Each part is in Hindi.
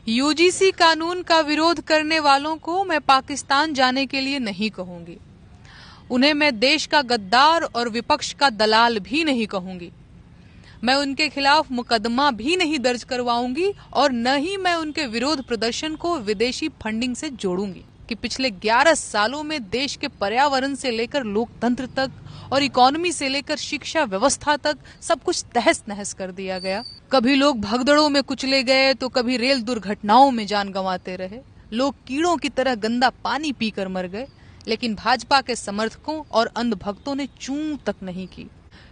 यूजीसी कानून का विरोध करने वालों को मैं पाकिस्तान जाने के लिए नहीं कहूंगी। उन्हें मैं देश का गद्दार और विपक्ष का दलाल भी नहीं कहूंगी। मैं उनके खिलाफ मुकदमा भी नहीं दर्ज करवाऊंगी और न ही मैं उनके विरोध प्रदर्शन को विदेशी फंडिंग से जोड़ूंगी कि पिछले 11 सालों में देश के पर्यावरण से लेकर लोकतंत्र तक और इकोनॉमी से लेकर शिक्षा व्यवस्था तक सब कुछ तहस नहस कर दिया गया। कभी लोग भगदड़ों में कुचले गए तो कभी रेल दुर्घटनाओं में जान गंवाते रहे। लोग कीड़ों की तरह गंदा पानी पीकर मर गए, लेकिन भाजपा के समर्थकों और अंधभक्तों ने चूं तक नहीं की।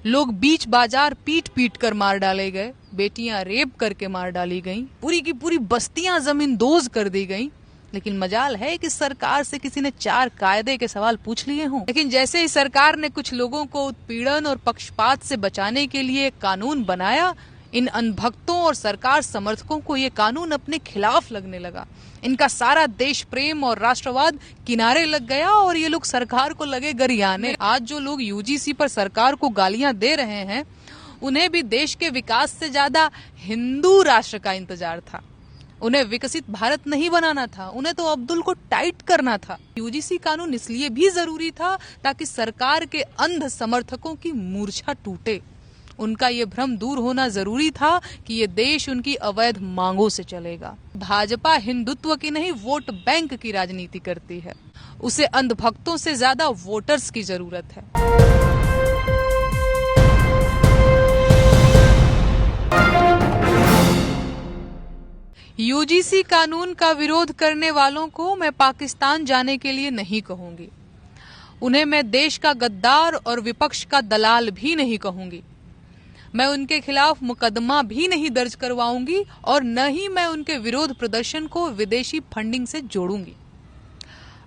लोग बीच बाजार पीट पीट कर मार डाले गए, बेटियां रेप करके मार डाली गईं, पूरी की पूरी बस्तियां जमींदोज कर दी गईं। लेकिन मजाल है कि सरकार से किसी ने 4 कायदे के सवाल पूछ लिए हों। लेकिन जैसे ही सरकार ने कुछ लोगों को उत्पीड़न और पक्षपात से बचाने के लिए कानून बनाया, इन अनभक्तों और सरकार समर्थकों को ये कानून अपने खिलाफ लगने लगा। इनका सारा देश प्रेम और राष्ट्रवाद किनारे लग गया और ये लोग सरकार को लगे गरियाने। आज जो लोग यूजीसी पर सरकार को गालियां दे रहे हैं, उन्हें भी देश के विकास से ज्यादा हिंदू राष्ट्र का इंतजार था। उन्हें विकसित भारत नहीं बनाना था, उन्हें तो अब्दुल को टाइट करना था। यूजीसी कानून इसलिए भी जरूरी था ताकि सरकार के अंध समर्थकों की मूर्छा टूटे। उनका ये भ्रम दूर होना जरूरी था कि ये देश उनकी अवैध मांगों से चलेगा। भाजपा हिंदुत्व की नहीं, वोट बैंक की राजनीति करती है। उसे अंधभक्तों से ज्यादा वोटर्स की जरूरत है। यूजीसी कानून का विरोध करने वालों को मैं पाकिस्तान जाने के लिए नहीं कहूंगी। उन्हें मैं देश का गद्दार और विपक्ष का दलाल भी नहीं कहूंगी। मैं उनके खिलाफ मुकदमा भी नहीं दर्ज करवाऊंगी और न ही मैं उनके विरोध प्रदर्शन को विदेशी फंडिंग से जोड़ूंगी।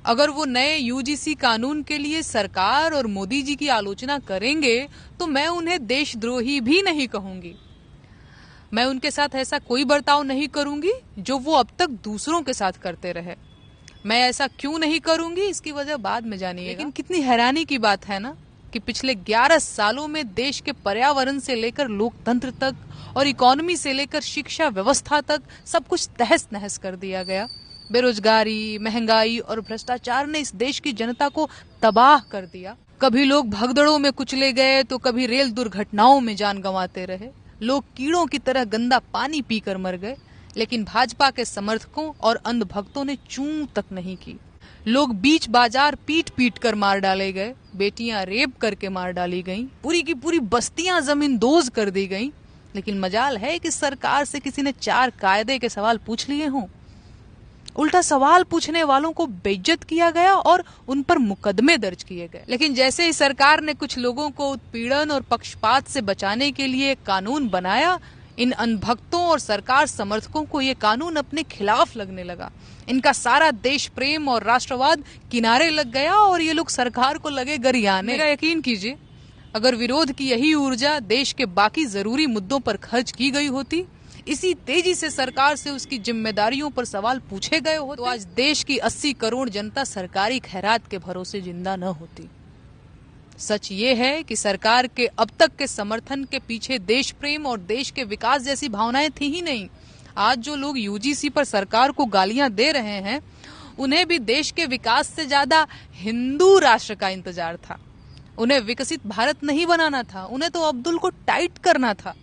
अगर वो नए यूजीसी कानून के लिए सरकार और मोदी जी की आलोचना करेंगे तो मैं उन्हें देशद्रोही भी नहीं कहूंगी। मैं उनके साथ ऐसा कोई बर्ताव नहीं करूंगी जो वो अब तक दूसरों के साथ करते रहे। मैं ऐसा क्यों नहीं करूंगी, इसकी वजह बाद में जानिएगा। लेकिन कितनी हैरानी की बात है ना कि पिछले 11 सालों में देश के पर्यावरण से लेकर लोकतंत्र तक और इकोनॉमी से लेकर शिक्षा व्यवस्था तक सब कुछ तहस नहस कर दिया गया। बेरोजगारी, महंगाई और भ्रष्टाचार ने इस देश की जनता को तबाह कर दिया। कभी लोग भगदड़ों में कुचले गए तो कभी रेल दुर्घटनाओं में जान गंवाते रहे। लोग कीड़ों की तरह गंदा पानी पीकर मर गए, लेकिन भाजपा के समर्थकों और अंधभक्तों ने चूं तक नहीं की। लोग बीच बाजार पीट पीट कर मार डाले गए, बेटियां रेप करके मार डाली गईं, पूरी की पूरी बस्तियां जमींदोज कर दी गईं। लेकिन मजाल है कि सरकार से किसी ने 4 कायदे के सवाल पूछ लिए हों। उल्टा सवाल पूछने वालों को बेइज्जत किया गया और उन पर मुकदमे दर्ज किए गए। लेकिन जैसे ही सरकार ने कुछ लोगों को उत्पीड़न और पक्षपात से बचाने के लिए कानून बनाया, इन अनभक्तों और सरकार समर्थकों को ये कानून अपने खिलाफ लगने लगा। इनका सारा देश प्रेम और राष्ट्रवाद किनारे लग गया और ये लोग सरकार को लगे गरियाने। मेरा यकीन कीजिए, अगर विरोध की यही ऊर्जा देश के बाकी जरूरी मुद्दों पर खर्च की गई होती, इसी तेजी से सरकार से उसकी जिम्मेदारियों पर सवाल पूछे गए हो, तो आज देश की 80 करोड़ जनता सरकारी खैरात के भरोसे जिंदा न होती। सच ये है कि सरकार के अब तक के समर्थन के पीछे देश प्रेम और देश के विकास जैसी भावनाएं थी ही नहीं। आज जो लोग यूजीसी पर सरकार को गालियां दे रहे हैं, उन्हें भी देश के विकास से ज्यादा हिंदू राष्ट्र का इंतजार था। उन्हें विकसित भारत नहीं बनाना था, उन्हें तो अब्दुल को टाइट करना था।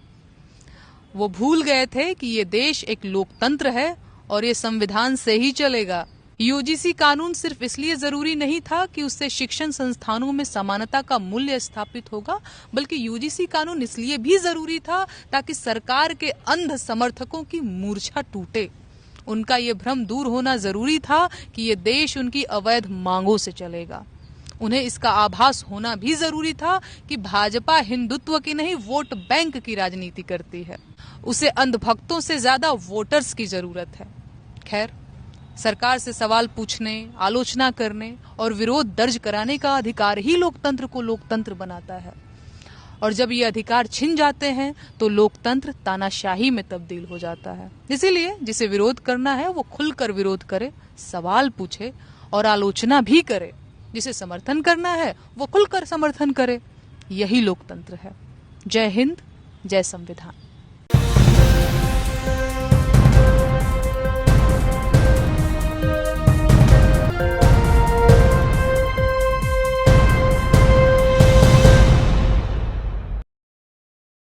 वो भूल गए थे कि ये देश एक लोकतंत्र है और ये संविधान से ही चलेगा। यूजीसी कानून सिर्फ इसलिए जरूरी नहीं था कि उससे शिक्षण संस्थानों में समानता का मूल्य स्थापित होगा, बल्कि यूजीसी कानून इसलिए भी जरूरी था ताकि सरकार के अंध समर्थकों की मूर्छा टूटे। उनका ये भ्रम दूर होना जरूरी था कि ये देश उनकी अवैध मांगों से चलेगा। उन्हें इसका आभास होना भी जरूरी था कि भाजपा हिंदुत्व की नहीं, वोट बैंक की राजनीति करती है। उसे अंधभक्तों से ज्यादा वोटर्स की जरूरत है। खैर, सरकार से सवाल पूछने, आलोचना करने और विरोध दर्ज कराने का अधिकार ही लोकतंत्र को लोकतंत्र बनाता है। और जब ये अधिकार छिन जाते हैं तो लोकतंत्र तानाशाही में तब्दील हो जाता है। इसीलिए जिसे विरोध करना है वो खुलकर विरोध करे, सवाल पूछे और आलोचना भी करे। जिसे समर्थन करना है वो खुलकर समर्थन करे। यही लोकतंत्र है। जय हिंद, जय संविधान।